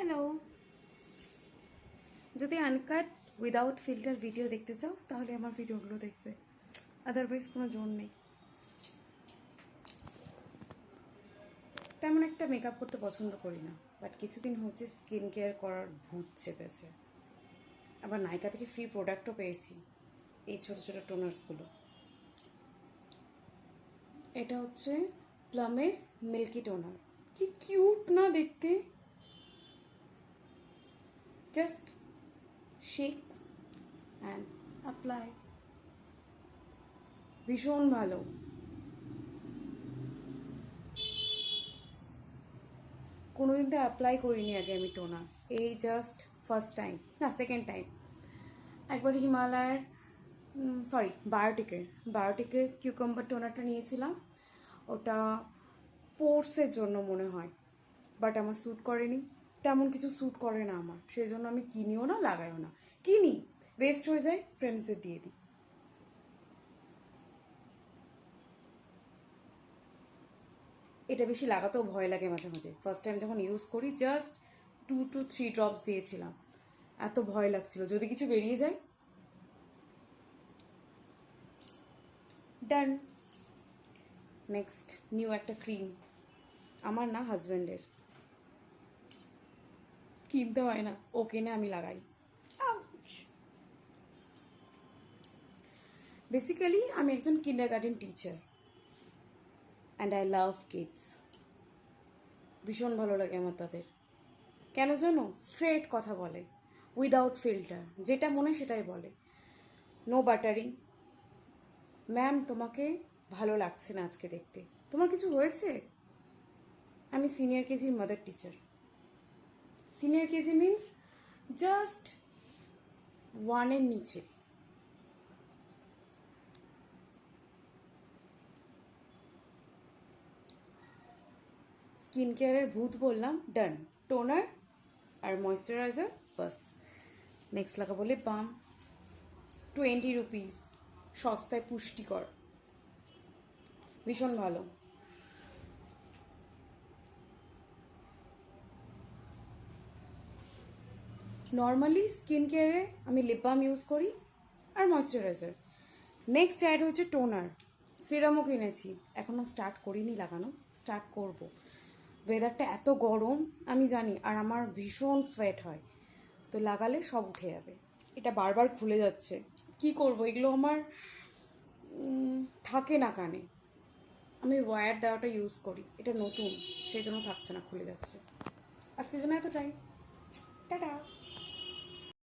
Hello, যদি uncut without filter video দেখতে চাও তাহলে আমার ভিডিওগুলো দেখবে, আদারওয়াইজ কোনো জোর নেই। তেমন একটা মেকআপ করতে পছন্দ করি না, বাট কিছুদিন হচ্ছে স্কিন কেয়ার করার ভূত চেপেছে। আবার নাইকা থেকে ফ্রি প্রোডাক্টও পেয়েছি, এই ছোটো ছোটো টোনার্সগুলো। এটা হচ্ছে প্লামের মিল্কি টোনার। কি কিউট না দেখতে! Just shake and apply. ভীষণ ভালো। কোনোদিন তো অ্যাপ্লাই করিনি আগে আমি টোনার, এই জাস্ট ফার্স্ট টাইম, না সেকেন্ড টাইম। একবার হিমালয়ের বায়োটিকের কিউকাম্বার টোনারটা নিয়েছিলাম। ওটা পোর্সের জন্য মনে হয়, বাট আমার স্যুট করেনি। তেমন কিছু স্যুট করে না আমার, সেই জন্য আমি কিনিও না, লাগাইও না। কিনি, ওয়েস্ট হয়ে যায়, ফ্রেন্ডসদের দিয়ে দিই। এটা বেশি লাগাতেও ভয় লাগে মাঝে মাঝে। ফার্স্ট টাইম যখন ইউজ করি জাস্ট 2 to 3 ড্রপস দিয়েছিলাম, এত ভয় লাগছিল যদি কিছু বেরিয়ে যায়। ডান। নেক্সট নিউ একটা ক্রিম, আমার না হাজব্যান্ডের, কিনতে হয় না, ও কেনে আমি লাগাই। বেসিক্যালি আমি একজন kindergarten teacher and I love kids. ভীষণ ভালো লাগে আমার তাদের। কেন জানো? স্ট্রেট কথা বলে, উইদাউট ফিল্টার, যেটা মনে সেটাই বলে, নো বাটারিং। ম্যাম তোমাকে ভালো লাগছে না আজকে দেখতে, তোমার কিছু হয়েছে? আমি সিনিয়র কেজির mother teacher. Senior KG means just 1-এর নিচে। স্কিন কেয়ারের ভূত বললাম, ডান। টোনার আর ময়শ্চারাইজার, বাস। নেক্সট লাগাবো লিপ বাম, 20 রুপিস, সস্তায় পুষ্টিকর, ভীষণ ভালো। নর্মালি স্কিন কেয়ারে আমি লিপ বাম ইউজ করি আর ময়শ্চারাইজার। নেক্সট অ্যাড হচ্ছে টোনার। সিরামও কিনেছি, এখনও স্টার্ট করিনি লাগানো, স্টার্ট করব। ওয়েদারটা এত গরম আমি জানি, আর আমার ভীষণ সোয়েট হয়, তো লাগালে সব উঠে যাবে। এটা বারবার খুলে যাচ্ছে, কি করব? এগুলো আমার থাকে না কানে। আমি ওয়্যার দেওয়াটা ইউজ করি, এটা নতুন, সেই জন্য থাকছে না, খুলে যাচ্ছে। আজকের জন্য এতটাই।